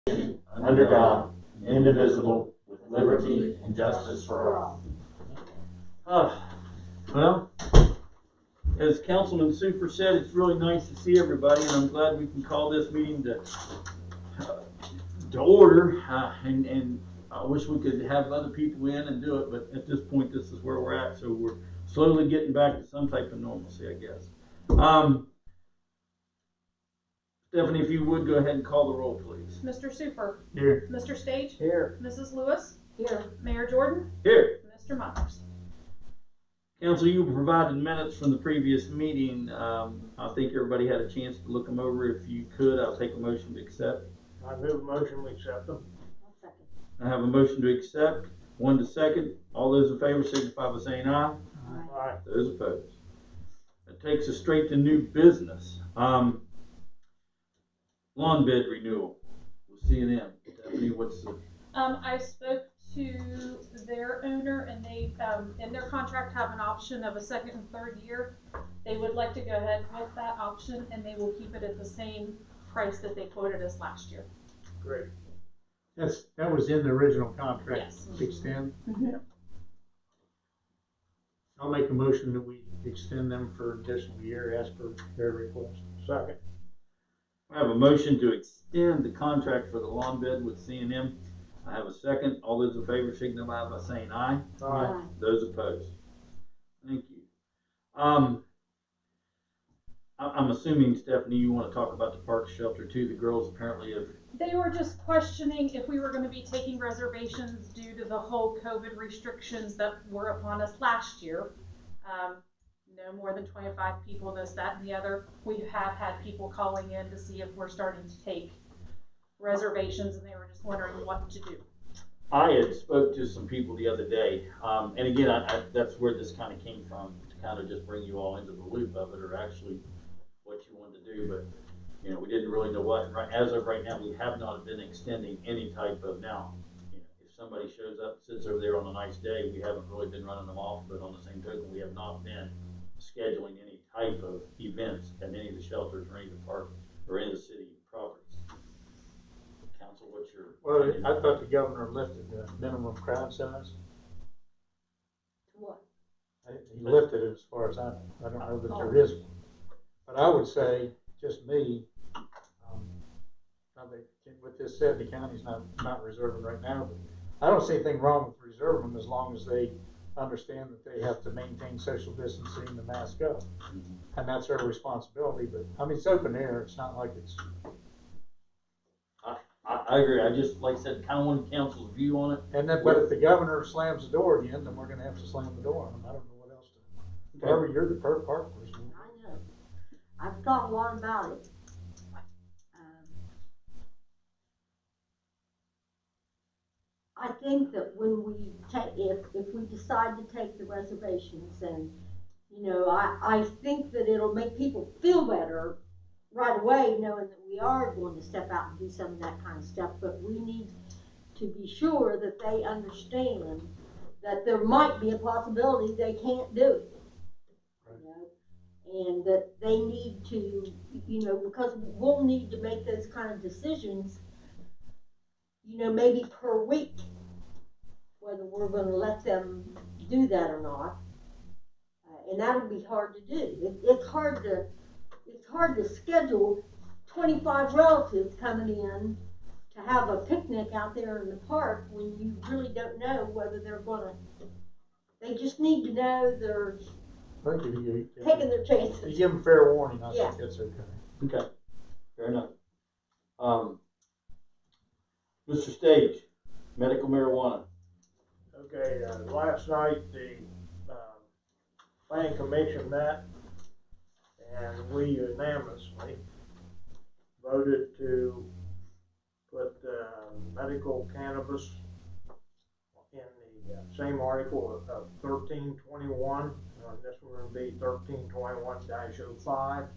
under God, indivisible, with liberty and justice for all. Well, as Councilman Super said, it's really nice to see everybody, and I'm glad we can call this meeting to order. And I wish we could have other people in and do it, but at this point, this is where we're at. So we're slowly getting back to some type of normalcy, I guess. Stephanie, if you would go ahead and call the roll, please. Mr. Super. Here. Mr. Stage. Here. Mrs. Lewis. Here. Mayor Jordan. Here. Mr. Myers. Council, you provided minutes from the previous meeting. I think everybody had a chance to look them over. If you could, I'll take a motion to accept. I move a motion, we accept them. I'll second. I have a motion to accept, one to second. All those in favor signify by saying aye. Aye. Those opposed. That takes us straight to new business. Lawn bid renewal with C&M. Stephanie, what's the? I spoke to their owner, and they, in their contract, have an option of a second and third year. They would like to go ahead with that option, and they will keep it at the same price that they quoted us last year. Great. That was in the original contract. Yes. Extend. Mm-hmm. I'll make a motion that we extend them for an additional year as per their request. Second. I have a motion to extend the contract for the lawn bid with C&M. I have a second. All those in favor signify by saying aye. Aye. Those opposed. Thank you. I'm assuming, Stephanie, you want to talk about the park shelter too. The girls apparently have. They were just questioning if we were going to be taking reservations due to the whole COVID restrictions that were upon us last year. No more than 25 people, this, that, and the other. We have had people calling in to see if we're starting to take reservations, and they were just wondering what to do. I had spoke to some people the other day, and again, that's where this kind of came from, to kind of just bring you all into the loop of it, or actually what you wanted to do. But you know, we didn't really know what. As of right now, we have not been extending any type of. Now, you know, if somebody shows up, sits over there on a nice day, we haven't really been running them off. But on the same token, we have not been scheduling any type of events at any of the shelters or any of the parks or any of the city properties. Council, what's your Well, opinion? I thought the governor lifted the minimum crowd size. What? He lifted it as far as I don't know that there is one. But I would say, just me, with this said, the county's not reserving right now, but I don't see anything wrong with reserving them as long as they understand that they have to maintain social distancing and mask up. And that's their responsibility. But I mean, it's open air. It's not like it's. I agree. I just, like I said, kind of wanted council's view on it. And then, but if the governor slams the door again, then we're going to have to slam the door on them. I don't know what else to. Barbara, you're the park person. I know. I've thought a lot about it. I think that when we take, if we decide to take the reservations, and you know, I think that it'll make people feel better right away, knowing that we are going to step out and do some of that kind of stuff. But we need to be sure that they understand that there might be a possibility they can't do it. You know? And that they need to, you know, because we'll need to make those kind of decisions, you know, maybe per week, whether we're going to let them do that or not. And that would be hard to do. It's hard to schedule 25 relatives coming in to have a picnic out there in the park when you really don't know whether they're going to. They just need to know they're I think if you taking their chances. you give them fair warning, I Yeah. think that's okay. Okay, fair enough. Mr. Stage, medical marijuana. Okay, last night the planning commission met, and we unanimously voted to put medical cannabis in the same article of 1321. This one would be 1321-05,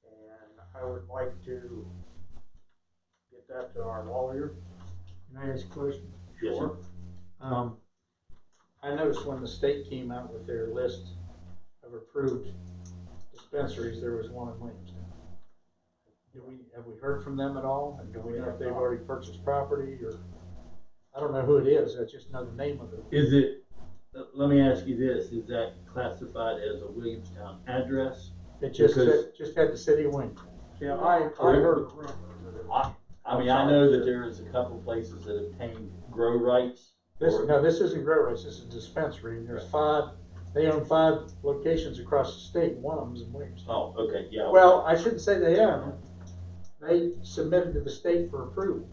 and I would like to get that to our lawyer. Can I ask a question? Yes, sir. I noticed when the state came out with their list of approved dispensaries, there was one in Williamstown. have we heard from them at all? And do we know if they've already purchased property or, I don't know who it is, I just know the name of it. Is it, let me ask you this, is that classified as a Williamstown address? It just Because- just had the city of Wayne. Yeah, I heard a rumor that it was. I mean, I know that there is a couple places that obtained grow rights. This isn't grow rights, this is dispensary, and they own 5 locations across the state, and one of them's in Williamstown. Oh, okay, yeah. Well, I shouldn't say they own, they submitted to the state for approval.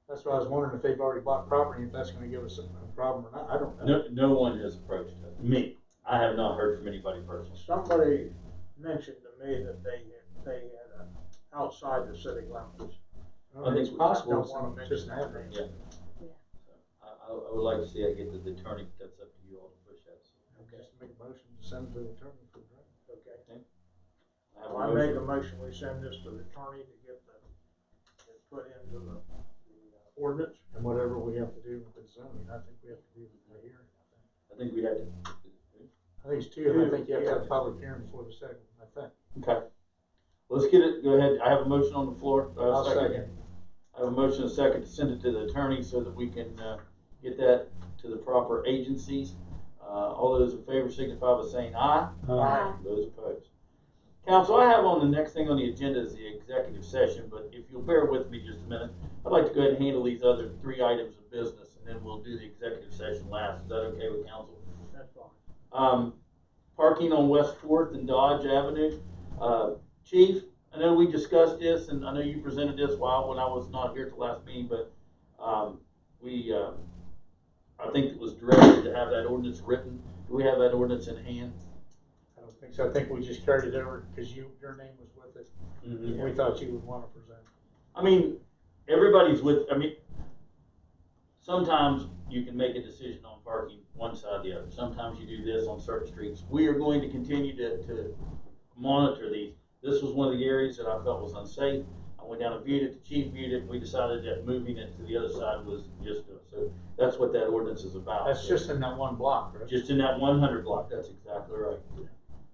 That's why I was wondering if they've already bought property, if that's gonna give us a problem or not, I don't know. No one has approached me. I have not heard from anybody personally. Somebody mentioned to me that they had outside the city limits. I think it's possible, Don't it's wanna mention just that happening. name. I would like to see I get to the attorney, but that's up to you all to push that. Just make a motion to send it to the attorney for the Okay. I have a Well, I make a motion. motion, we send this to the attorney to get it put into the ordinance. and whatever we have to do with the zoning, I think we have to do the hearing. I think we'd have to. I think it's 2, and I think you have to have a public hearing before the second, I think. Okay. Let's get it, go ahead. I have a motion on the floor. Do I have a I'll second. I have a motion and a second to send it to the attorney so that we can, get that to the proper agencies. All those in favor signify by saying aye. Aye. Those opposed. Council, I have on the next thing on the agenda is the executive session, but if you'll bear with me just a minute, I'd like to go ahead and handle these other 3 items of business, and then we'll do the executive session last. Is that okay with council? That's fine. Parking on West Fourth and Dodge Avenue. Chief, I know we discussed this, and I know you presented this when I was not here at the last meeting, but, I think it was directed to have that ordinance written. Do we have that ordinance in hand? I don't think so, I think we just carried it over, because your name was with it, and we thought you would want to present. I mean, everybody's sometimes you can make a decision on parking one side or the other. Sometimes you do this on certain streets. We are going to continue to monitor these. This was one of the areas that I felt was unsafe. I went down and viewed it, the chief viewed it, and we decided that moving it to the other side was just, so that's what that ordinance is about. That's So, just in that one block, right? just in that 100 block, that's exactly right.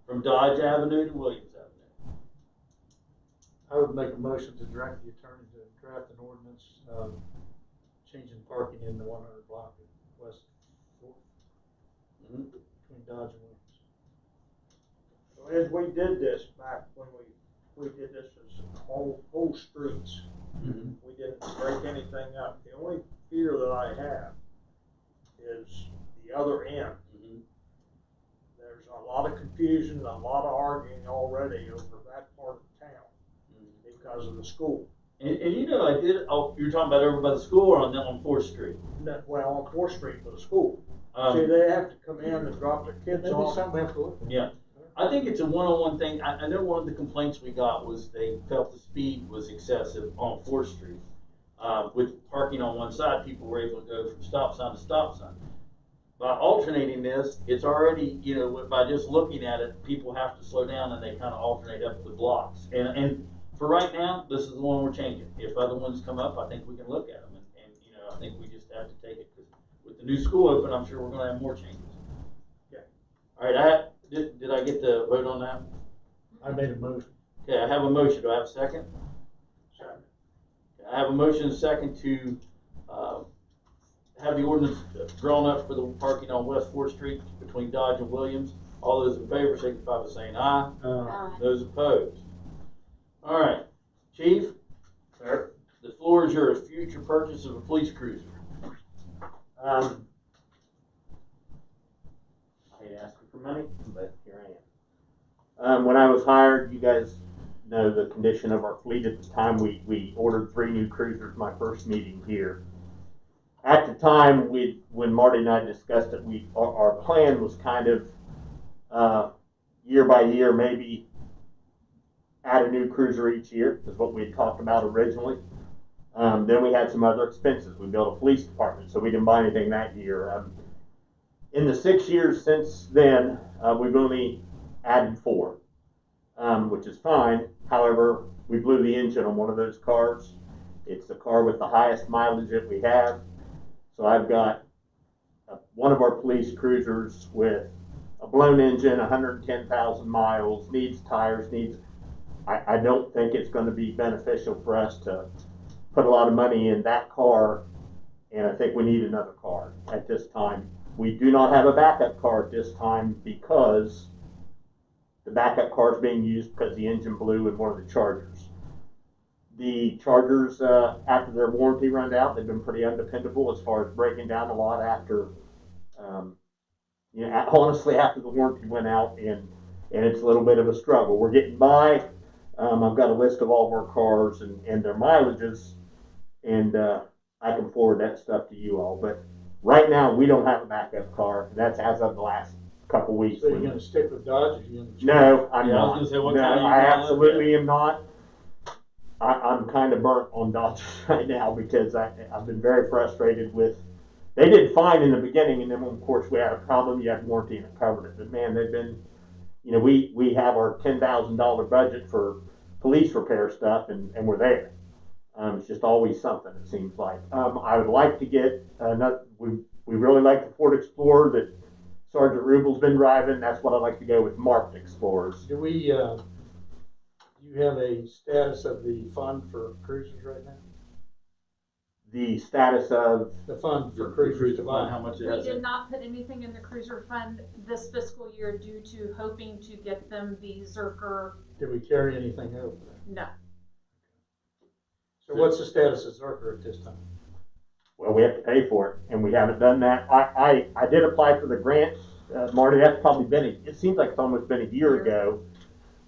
From Dodge Avenue to Williams Avenue. I would make a motion to direct the attorney to draft an ordinance, changing parking in the 100 block at West Fourth, Mhm. between Dodge and Williams. So as we did this back when we did this as whole streets, Mhm. we didn't break anything up. The only fear that I have is the other end. Mhm. There's a lot of confusion, a lot of arguing already over that part of town because of the school. And you know, you're talking about over by the school or on 4th Street? Well, on 4th Street for the school. Um, See, they have to come in and drop their kids Maybe off. something we have to look at. Yeah. I think it's a one-on-one thing. I know one of the complaints we got was they felt the speed was excessive on 4th Street. With parking on one side, people were able to go from stop sign to stop sign. By alternating this, it's already, by just looking at it, people have to slow down and they kind of alternate up the blocks. And for right now, this is the one we're changing. If other ones come up, I think we can look at them. And I think we just have to take it, because with the new school open, I'm sure we're going to have more changes. Okay. All right, did I get the vote on that? I made a motion. Okay, I have a motion. Do I have a second? Second. I have a motion and a second to have the ordinance drawn up for the parking on West 4th Street between Dodge and Williams. All those in favor signify by saying aye. Aye. Those opposed. All right, Chief, Sir? the floor is yours. Future purchase of a police cruiser. I hate asking for money, but here I am. When I was hired, you guys know the condition of our fleet at the time. We ordered 3 new cruisers my first meeting here. At the time, when Marty and I discussed it, our plan was kind of year by year, maybe add a new cruiser each year, is what we had talked about originally. Then we had some other expenses. We built a police department, so we didn't buy anything that year. In the 6 years since then, we've only added 4, which is fine. However, we blew the engine on one of those cars. It's the car with the highest mileage that we have. So I've got one of our police cruisers with a blown engine, 110,000 miles, needs tires, needs I don't think it's gonna be beneficial for us to put a lot of money in that car, and I think we need another car at this time. We do not have a backup car at this time because the backup car is being used because the engine blew in one of the Chargers. The Chargers, after their warranty runs out, they've been pretty undependable as far as breaking down a lot after, honestly, after the warranty went out, and it's a little bit of a struggle. We're getting by. I've got a list of all of our cars and their mileages, and I can forward that stuff to you all. But right now, we don't have a backup car. That's as of the last couple weeks. So you're gonna stick with Dodge, or you gonna change? No, I'm Yeah, I was not. gonna say, what No, kind are you I gonna absolutely am not. I'm kind of burnt on Dodgers right now because I've been very frustrated with. They did fine in the beginning, and then of course we had a problem. You had warranty and it covered it. But man, they've been, we have our $10,000 budget for police repair stuff, and we're there. It's just always something, it seems like. I would like to get we really like the Ford Explorer that Sergeant Rubel's been driving. That's what I'd like to go with, marked Explorers. Do we, you have a status of the fund for cruisers right now? The status of, The fund for The cruisers to fund, buy? how much it We has. did not put anything in the cruiser fund this fiscal year due to hoping to get them the Zerker. Did we carry anything over there? No, So what's the status of Zerker at this time? well, we have to pay for it, and we haven't done that. I did apply for the grant, Marty. That's probably been, it seems like it's almost been a year ago.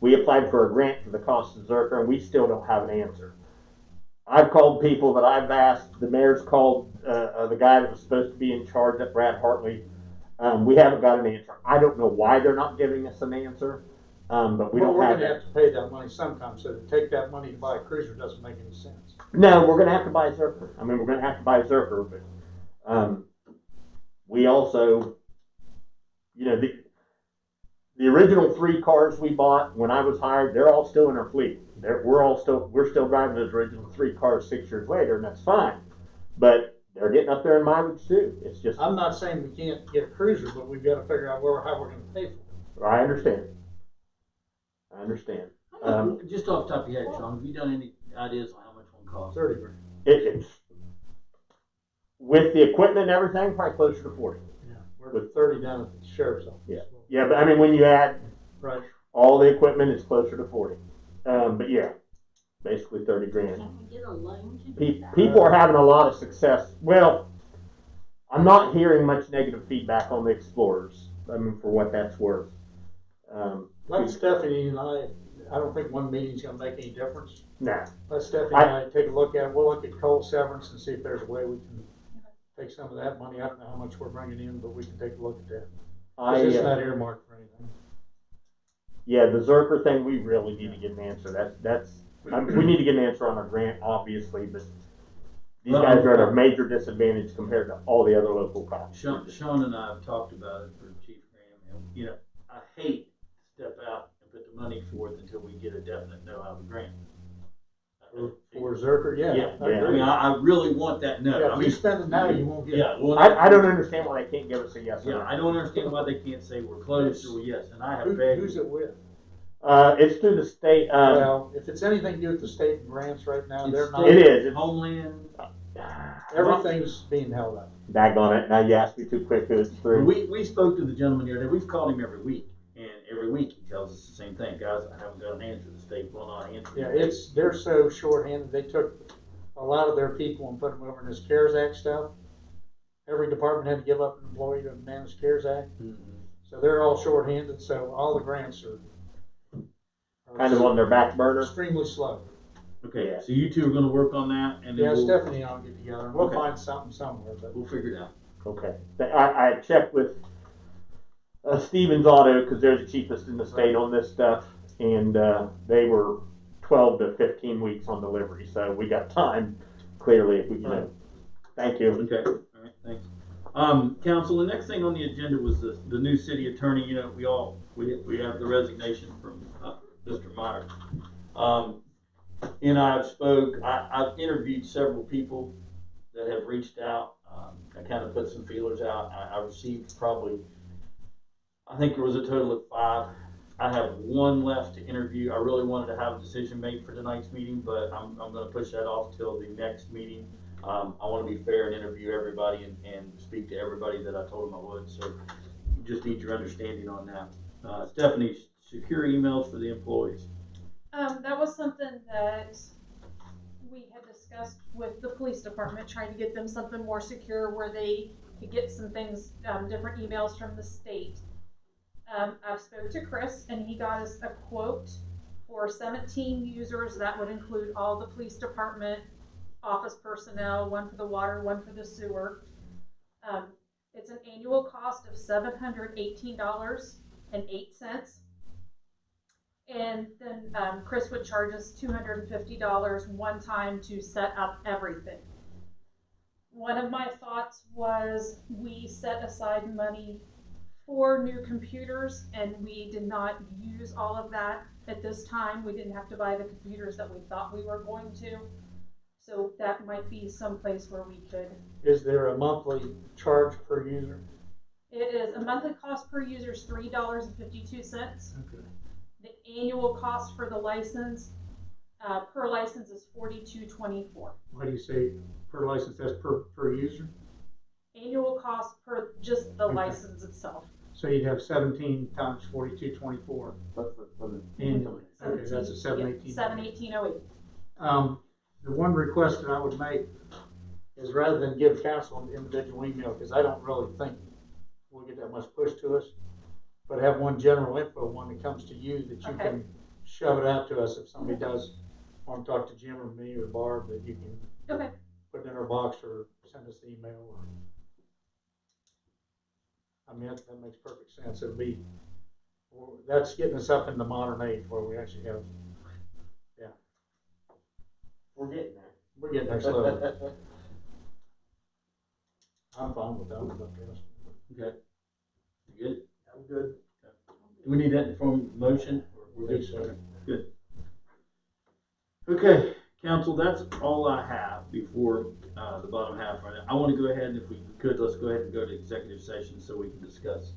We applied for a grant for the cost of Zerker, and we still don't have an answer. I've called people that I've asked. The mayor's called the guy that was supposed to be in charge, at Brad Hartley. We haven't got an answer. I don't know why they're not giving us an answer, but we Well, don't we're have gonna it. have to pay that money sometime, so to take that money to buy a cruiser doesn't make any sense. No, we're gonna have to buy Zerker. I mean, we're gonna have to buy Zerker, but we also, the original 3 cars we bought when I was hired, they're all still in our fleet. We're still driving those original 3 cars 6 years later, and that's fine. But they're getting up there in mileage too. It's just, I'm not saying we can't get a cruiser, but we've gotta figure out how we're gonna pay for it. I understand. Just off the top of your head, Sean, have you done any ideas on how much one costs? 30 grand. It's with the equipment and everything, probably closer to 40. Yeah, we're at 30 down at the sheriff's office. Yeah, but I mean, when you add Right. all the equipment, it's closer to 40. But yeah, basically 30 grand. Can we get a loan to do that? People are having a lot of success. Well, I'm not hearing much negative feedback on the Explorers. I mean, for what that's worth. Let Stephanie and I don't think one meeting's gonna make any difference. Nah, Let Stephanie and I take a look at it. We'll look at coal severance and see if there's a way we can take some of that money. I don't know how much we're bringing in, but we can take a look at that. It's not earmarked for anything. Yeah, the Zerker thing, we really need to get an answer. We need to get an answer on our grant, obviously, but these guys are at a major disadvantage compared to all the other local cops. Sean and I have talked about it for Chief Graham, and, I hate to step out and put the money forth until we get a definite no out of the grant. For Zerker, yeah. Yeah, I I agree. mean, I really want that no. Yeah, I if mean, you spend it now, you won't get it. yeah, well, I don't understand why they can't give us a yes or Yeah, no. I don't understand why they can't say we're close or yes, and I have begged. Who's it with? It's through the state. Well, if it's anything to do with the state grants right now, they're not. It is. It's, Homeland. Everything's being held up. daggone it. Now you asked me too quick. It's through. We spoke to the gentleman the other day. We've called him every week, and every week he tells us the same thing. Guys, I haven't got an answer. The state will not answer. Yeah, they're so shorthanded. They took a lot of their people and put them over in this CARES Act stuff. Every department had to give up an employee to manage CARES Act. Mhm. So they're all shorthanded, so all the grants are Kind of on their back burner. extremely slow. Okay, Yeah. so you two are going to work on that, and then Yeah, we'll Stephanie and I'll get together and we'll Okay. find something somewhere, but we'll figure it out. Okay. I checked with Stevens Auto because they're the cheapest in the state on this stuff, and they were 12 to 15 weeks on delivery. So we got time, clearly, if we can. Right. Thank you. Okay, all right, thanks. Council, the next thing on the agenda was the new city attorney. We have the resignation from Mr. Meyer. And I've interviewed several people that have reached out. I kind of put some feelers out. I received I think there was a total of I have one left to interview. I really wanted to have a decision made for tonight's meeting, but I'm gonna push that off till the next meeting. I wanna be fair and interview everybody and speak to everybody that I told them I would, so you just need your understanding on that. Stephanie, secure emails for the employees. That was something that we had discussed with the police department, trying to get them something more secure where they could get some things, different emails from the state. I've spoke to Chris and he got us a quote for 17 users. That would include all the police department, office personnel, one for the water, one for the sewer. It's an annual cost of $718.08. And then Chris would charge us $250 one time to set up everything. One of my thoughts was we set aside money for new computers and we did not use all of that at this time. We didn't have to buy the computers that we thought we were going to. So that might be some place where we could. Is there a monthly charge per user? It is a monthly cost per user is $3.52. Okay. The annual cost for the license, per license is $42.24. Why do you say per license? That's per user? Annual cost per just the Okay. license itself. So you'd have 17 times 42.24. That's for the Annually. Okay, that's a 718. 718.08. The one request that I would make is rather than give council an individual email, because I don't really think we'll get that much push to us, but have one general info one that comes to you that you Okay. can shove it out to us if somebody does want to talk to Jim or me or Barb, that you can Okay. put it in our box or send us the email. Or, I mean, that makes perfect sense. It'll be, that's getting us up in the modern age where we actually have, We're getting there. we're getting there slowly. I'm fine with that, I guess. Okay. You good? I'm good. Do we need that in form of motion? We're good, Yes, sir. Good. Okay, council, that's all I have before, the bottom half right now. I wanna go ahead and if we could, let's go ahead and go to executive session so we can discuss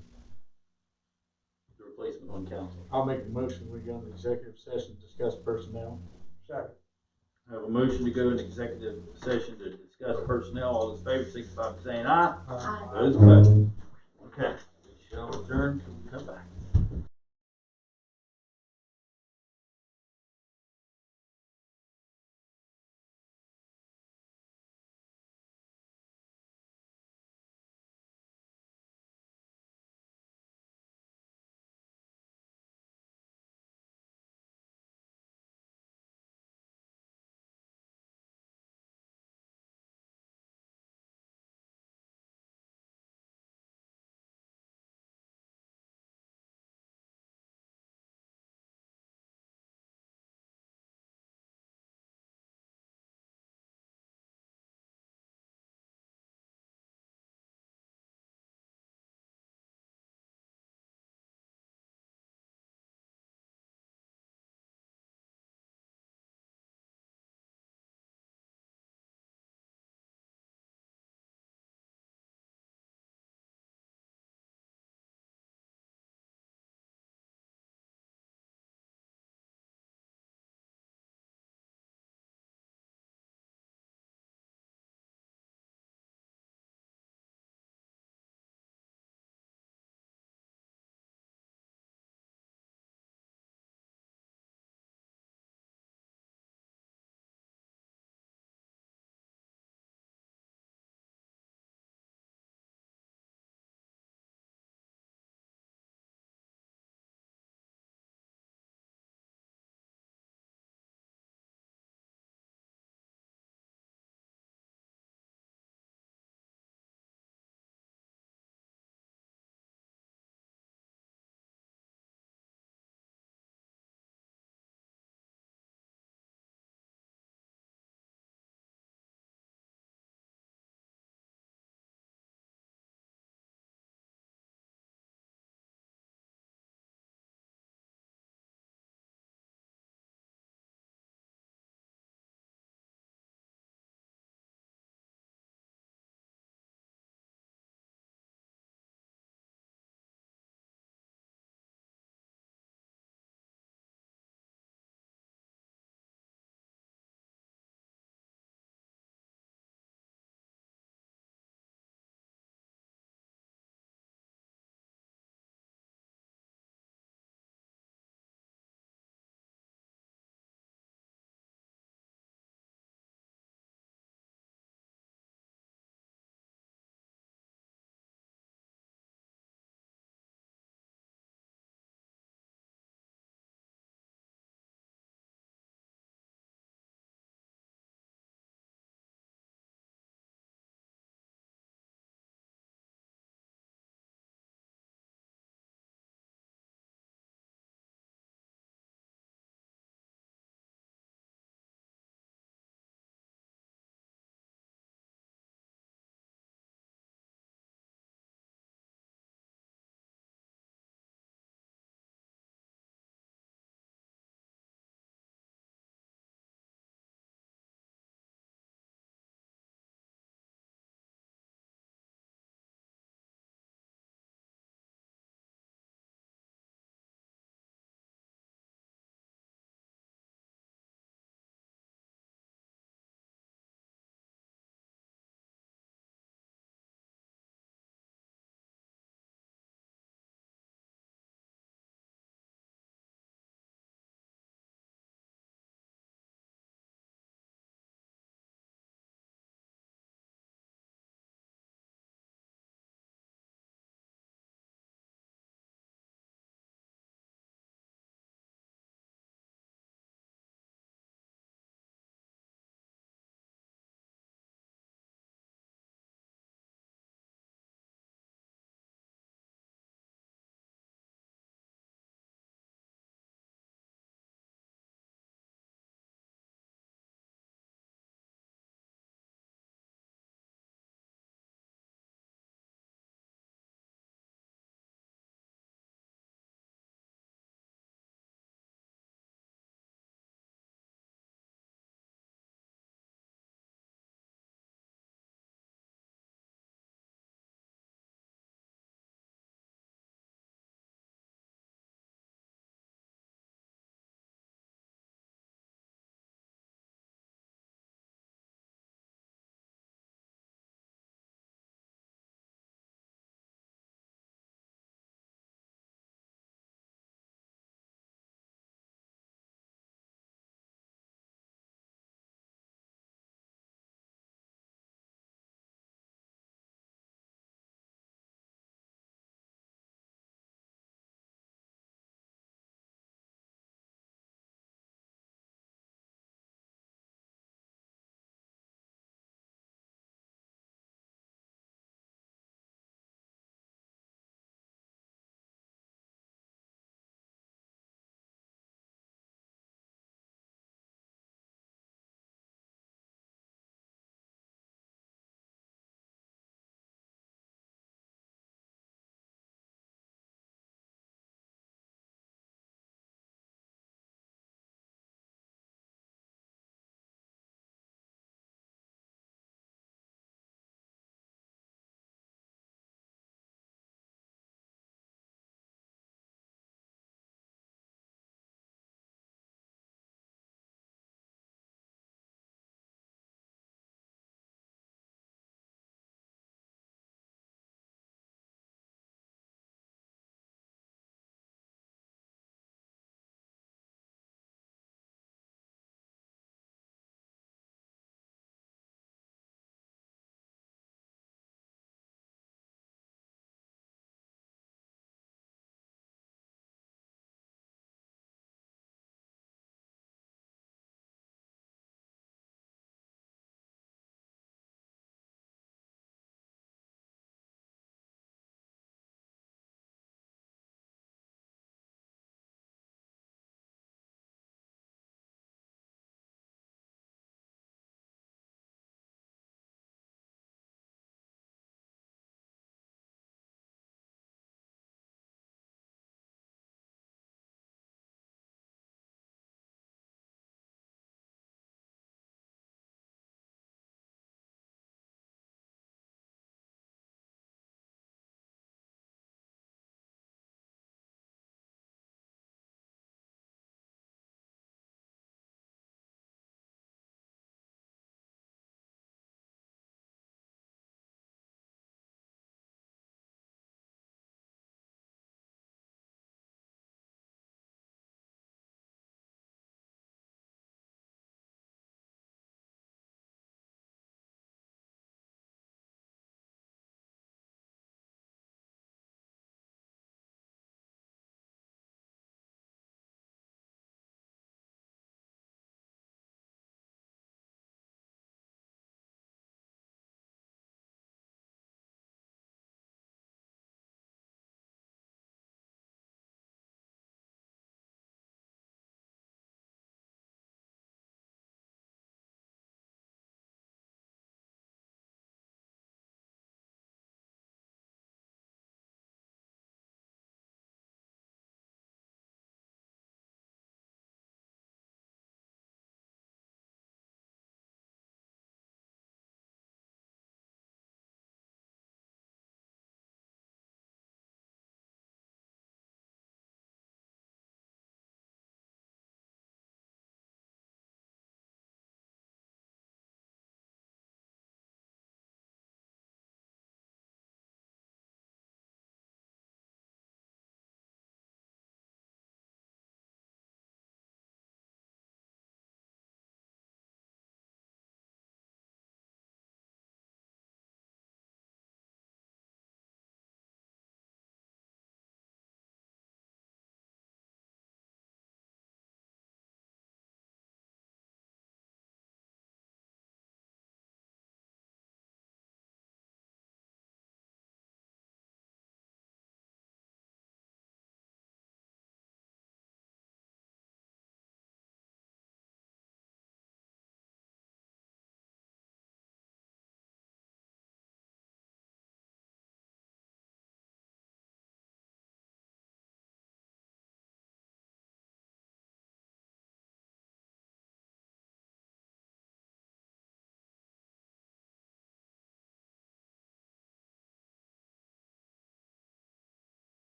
the replacement on council. I'll make a motion, we go into executive session, discuss personnel. Second. I have a motion to go into executive session to discuss personnel. All those in favor, signify by saying aye. Those opposed. Okay, we shall adjourn till we come back.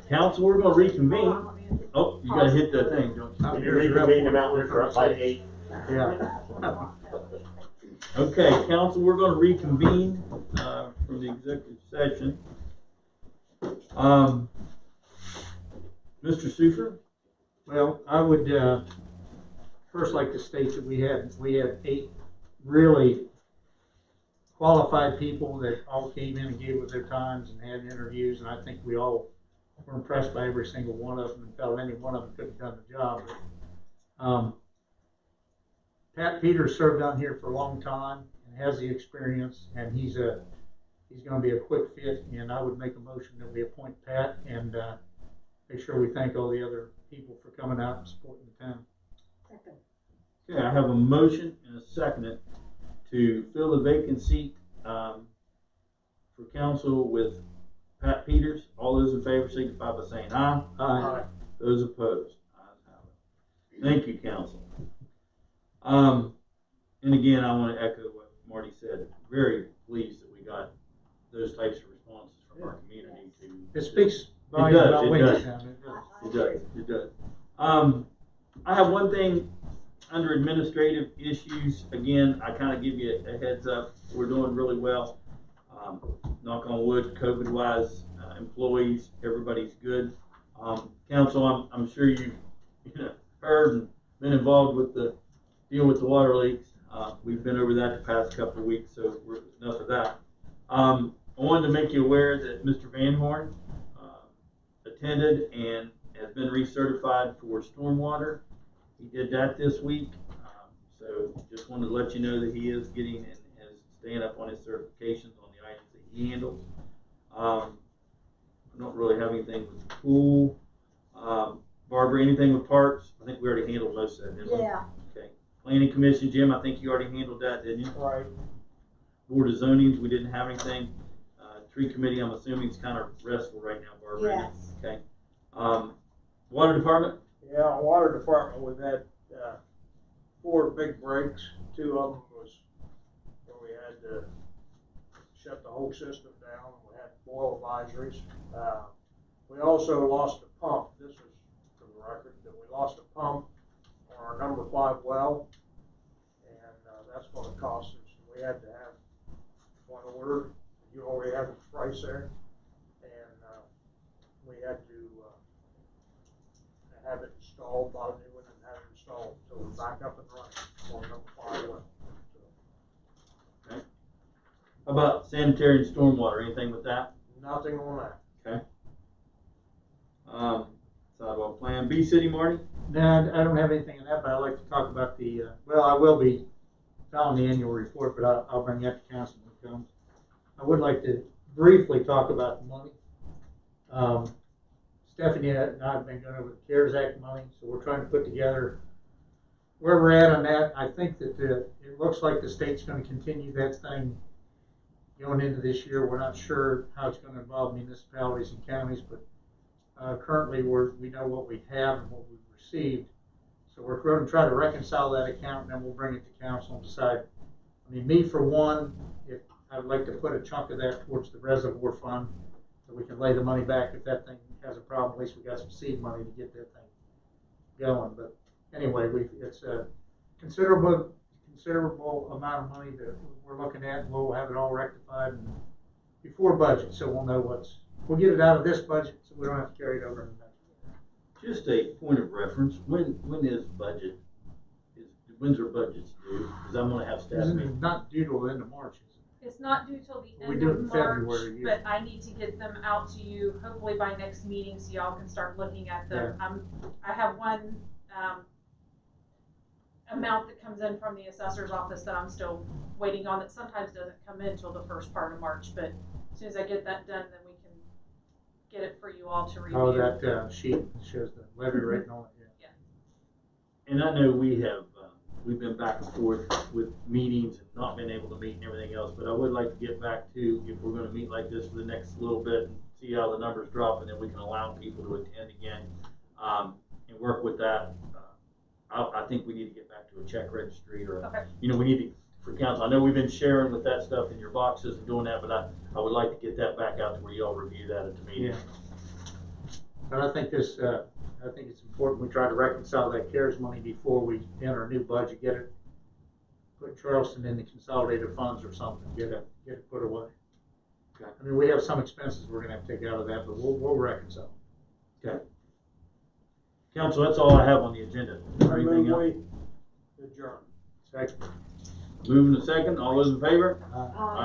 Council, we're gonna reconvene. Oh, you gotta hit the thing, don't you? Can you reconvene the Mountain River by 8? Yeah. Okay, council, we're gonna reconvene, from the executive session. Mr. Sufer? Well, I would, first like to state that we had 8 really qualified people that all came in and gave us their times and had interviews, and I think we all were impressed by every single one of them and felt any one of them could have done the job. But, Pat Peters served down here for a long time and has the experience, and he's gonna be a quick fit, and I would make a motion that we appoint Pat and, make sure we thank all the other people for coming out and supporting the town. Second. Okay, I have a motion and a second to fill the vacant seat, for council with Pat Peters. All those in favor signify by saying aye. Aye. Those opposed, ayes have it. Thank you, council. And again, I want to echo what Marty said. Very pleased that we got those types of responses from our community to. It speaks It volumes does, about it Wayne does. Town. It does, it does. I have one thing under administrative issues. Again, I kind of give you a heads up. We're doing really well. Knock on wood, COVID-wise, employees, everybody's good. Council, I'm sure you've heard and been involved with the deal with the water leaks. We've been over that the past couple of weeks, so we're enough of that. I wanted to make you aware that Mr. Van Horn attended and has been recertified for stormwater. He did that this week. So just wanted to let you know that he is getting and is staying up on his certifications on the items that he handles. I don't really have anything with the pool. Barbara, anything with parks? I think we already handled most of that, didn't we? Yeah. Okay. Planning Commission, Jim, I think you already handled that, didn't you? Right. Board of Zonings, we didn't have anything. Tree Committee, I'm assuming it's kind of restful right now, Barbara. isn't it? Yes. Okay. Water Department? Yeah, water department, we've had, 4 big breaks. 2 of them was where we had to shut the whole system down. We had boil advisories. We also lost a pump. This is for the record, that we lost a pump on our number 5 well. And, that's gonna cost us. We had to have one ordered. You already have the price there. And, we had to, have it installed, bought a new one and have it installed, so we're back up and running on number 5 well. Okay. How about sanitary and stormwater? Anything with that? Nothing on that. Okay. Sidewalk plan. B City, Marty? No, I don't have anything in that, but I'd like to talk about the, well, I will be filing the annual report, but I'll bring that to council when it comes. I would like to briefly talk about the money. Stephanie and I have been going over the CARES Act money, so we're trying to put together where we're at on that. I think that it looks like the state's going to continue that thing going into this year. We're not sure how it's going to involve municipalities and counties, but currently we know what we have and what we've received. So we're going to try to reconcile that account, and then we'll bring it to council and decide. I mean, me for one, if I'd like to put a chunk of that towards the reservoir fund, so we can lay the money back if that thing has a problem. At least we got some seed money to get that thing going. But anyway, it's a considerable amount of money that we're looking at, and we'll have it all rectified before budget, so we'll know we'll get it out of this budget, so we don't have to carry it over in the next. Just a point of reference. When is budget? When's our budgets due? Because I'm going to have staff Isn't meeting. it not due till the end of March, is it? It's not due till the We end do it of in March, February, yeah. but I need to get them out to you hopefully by next meeting so y'all can start looking at them. I have one amount that comes in from the assessor's office that I'm still waiting on, that sometimes doesn't come in until the first part of March, but as soon as I get that done, then we can get it for you all to review. Oh, that sheet shows the levy rate and all that, yeah. And I know we've been back and forth with meetings and not been able to meet and everything else, but I would like to get back to, if we're going to meet like this for the next little bit and see how the numbers drop, and then we can allow people to attend again, and work with that. I think we need to get back to a check registry or, Okay. we need to, for council, I know we've been sharing with that stuff in your boxes and doing that, but I would like to get that back out to where y'all review that at the meeting. But I think this, I think it's important we try to reconcile that CARES money before we enter a new budget, get it, put Charleston in the consolidated funds or something, get it put away. Okay. I mean, we have some expenses we're gonna have to take out of that, but we'll reconcile. Council, that's all I have on the agenda. Is there I anything move else? we adjourn. Second. Moving to second, all those in favor? Uh,